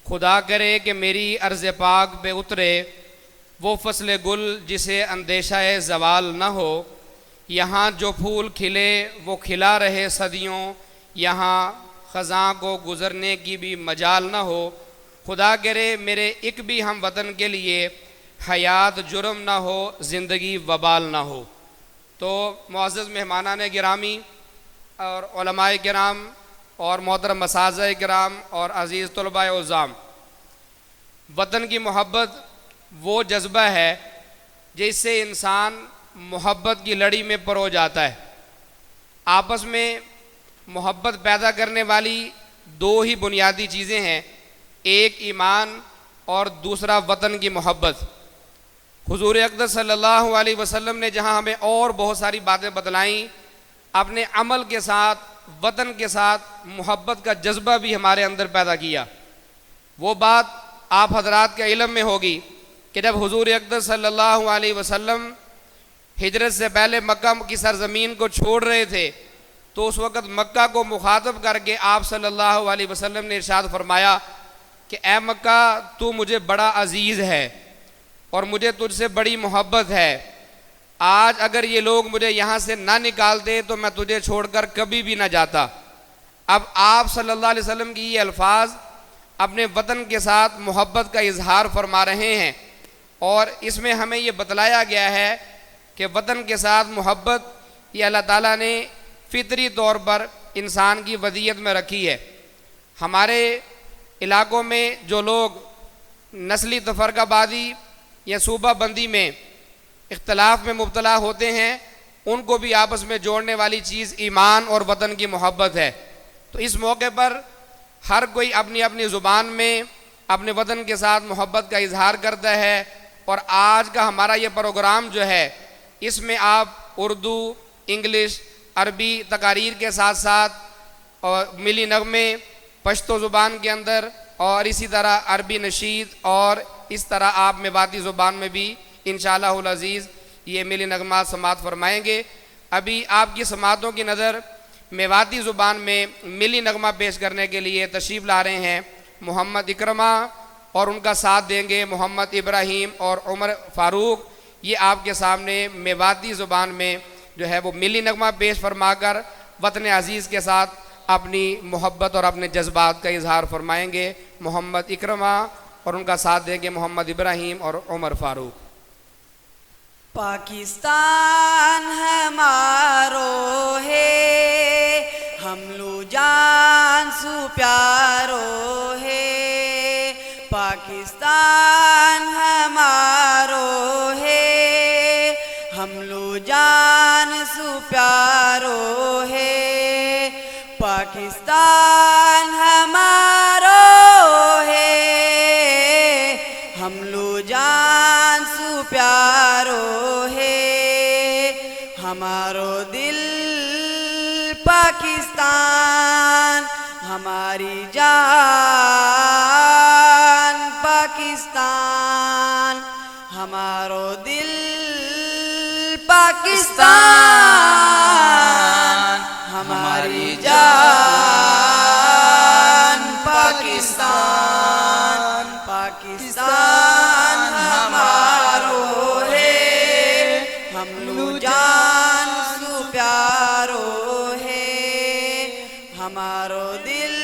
خدا کرے کہ میری عرض پاک پہ اترے وہ فصل گل جسے اندیشہ زوال نہ ہو، یہاں جو پھول کھلے وہ کھلا رہے صدیوں، یہاں خزاں کو گزرنے کی بھی مجال نہ ہو۔ خدا کرے میرے ایک بھی ہم وطن کے لیے حیات جرم نہ ہو، زندگی وبال نہ ہو۔ تو معزز مہمانان گرامی اور علماء کرام اور محترم اساتذہ کرام اور عزیز طلباء عزام، وطن کی محبت وہ جذبہ ہے جس سے انسان محبت کی لڑی میں پرو جاتا ہے۔ آپس میں محبت پیدا کرنے والی دو ہی بنیادی چیزیں ہیں، ایک ایمان اور دوسرا وطن کی محبت۔ حضور اقدس صلی اللہ علیہ وسلم نے جہاں ہمیں اور بہت ساری باتیں بتلائیں، اپنے عمل کے ساتھ وطن کے ساتھ محبت کا جذبہ بھی ہمارے اندر پیدا کیا۔ وہ بات آپ حضرات کے علم میں ہوگی کہ جب حضور اقدس صلی اللہ علیہ وسلم ہجرت سے پہلے مکہ کی سرزمین کو چھوڑ رہے تھے تو اس وقت مکہ کو مخاطب کر کے آپ صلی اللہ علیہ وسلم نے ارشاد فرمایا کہ اے مکہ، تو مجھے بڑا عزیز ہے اور مجھے تجھ سے بڑی محبت ہے۔ آج اگر یہ لوگ مجھے یہاں سے نہ نکالتے تو میں تجھے چھوڑ کر کبھی بھی نہ جاتا۔ اب آپ صلی اللہ علیہ وسلم کی یہ الفاظ اپنے وطن کے ساتھ محبت کا اظہار فرما رہے ہیں، اور اس میں ہمیں یہ بتلایا گیا ہے کہ وطن کے ساتھ محبت یہ اللہ تعالیٰ نے فطری طور پر انسان کی ودیت میں رکھی ہے۔ ہمارے علاقوں میں جو لوگ نسلی تفرقہ بازی یا صوبہ بندی میں اختلاف میں مبتلا ہوتے ہیں، ان کو بھی آپس میں جوڑنے والی چیز ایمان اور وطن کی محبت ہے۔ تو اس موقع پر ہر کوئی اپنی اپنی زبان میں اپنے وطن کے ساتھ محبت کا اظہار کرتا ہے، اور آج کا ہمارا یہ پروگرام جو ہے اس میں آپ اردو، انگلش، عربی تقاریر کے ساتھ ساتھ اور ملی نغمے پشتو زبان کے اندر اور اسی طرح عربی نشید اور اس طرح آپ میواتی زبان میں بھی انشاءاللہ العزیز یہ ملی نغمات سماعت فرمائیں گے۔ ابھی آپ کی سماعتوں کی نظر میواتی زبان میں ملی نغمہ پیش کرنے کے لیے تشریف لا رہے ہیں محمد اکرمہ، اور ان کا ساتھ دیں گے محمد ابراہیم اور عمر فاروق۔ یہ آپ کے سامنے میواتی زبان میں جو ہے وہ ملی نغمہ پیش فرما کر وطن عزیز کے ساتھ اپنی محبت اور اپنے جذبات کا اظہار فرمائیں گے۔ محمد اکرمہ اور ان کا ساتھ دیں گے محمد ابراہیم اور عمر فاروق۔ پاکستان ہمارو ہے، ہم لو جان سو پیارو ہے۔ پاکستان ہمارو ہے، ہم لو جان سو پیارو ہے۔ پاکستان ہمارو ہے، ہم لو جان سو پیارو ہے۔ ہمارو دل پاکستان، ہماری جان پاکستان، ہمارو دل پاکستان، ہماری جان پاکستان۔ پاکستان ہمارو ہے، ہم لو جان سو پیارو ہے۔ ہمارو دل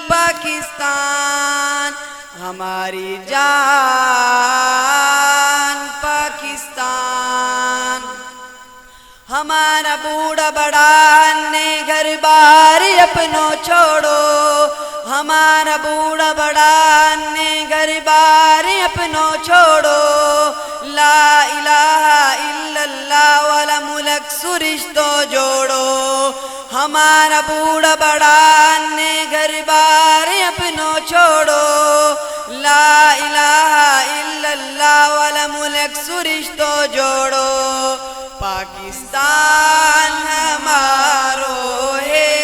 پاکستان، ہماری جان پاکستان۔ ہمارا بوڑھا بڑا نے گھر بار اپنو چھوڑو، ہمارا بوڑھا بڑا نے گھر بار اپنو چھوڑو۔ لا الہ الا اللہ والا ملک سرشتو جوڑو۔ ہمارا بوڑھا بڑا نے گھر بار اپنو چھوڑو۔ لا الہ الا اللہ والا ملک سرشتو جوڑو۔ پاکستان ہمارو ہے،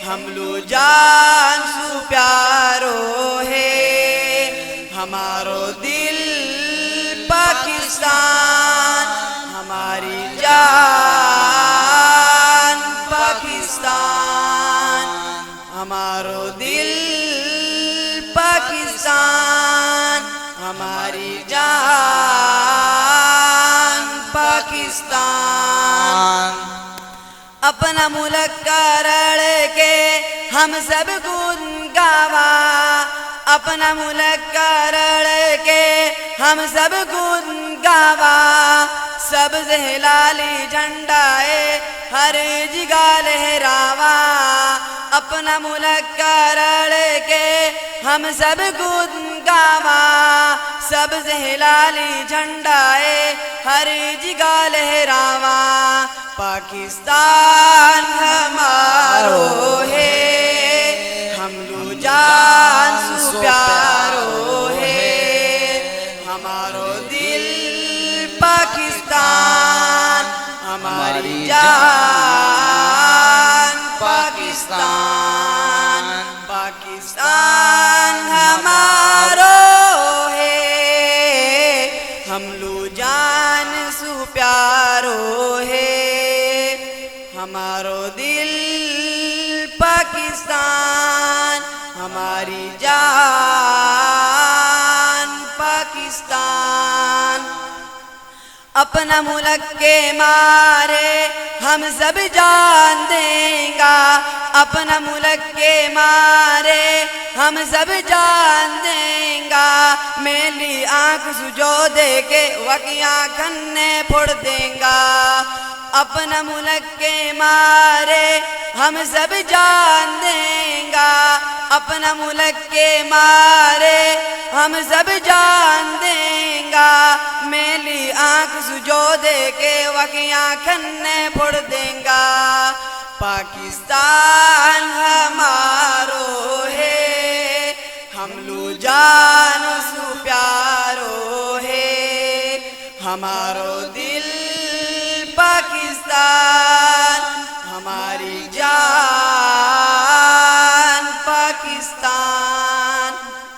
ہم لو جان سو پیارو ہے۔ ہمارو دل پاکستان، ہماری جان پاکستان، ہمارو دل پاکستان ہماری جان پاکستان اپنا ملک کا رڑ کے ہم سب خون گاوا اپنا ملک کا رڑ کے ہم سب خون گاوا سبز ہلالی جھنڈا ہر جگہ لہراوا اپنا ملک کا رڑ کے ہم سب خون گاوا سبز ہلالی جھنڈا ہر جگہ لہراوا پاکستان ہمارو ہے ہم لو جان سو پیارو ہے ہمارو دل پاکستان ہماری جان پاکستان پاکستان ہمارو ہے ہم لو جان سو پیارو ہے ہمارو دل پاکستان ہماری جان پاکستان اپنا ملک کے مارے ہم سب جان دیں گا اپنا ملک کے مارے ہم سب جان دیں گا میلی آنکھ سجو دے کے وکیاں کھنے پھوڑ دیں گا اپنا ملک کے مارے ہم سب جان دیں گا اپنا ملک کے مارے ہم سب جان دیں گا میلی آنکھ سجو دے کے وکیاں کھنے پھوڑ دیں گا پاکستان ہمارو ہے ہم لو جان سو پیارو ہے ہمارو دل پاکستان ہماری جان پاکستان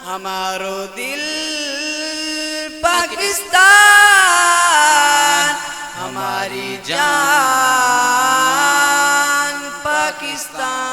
ہمارو دل پاکستان ہماری جان پاکستان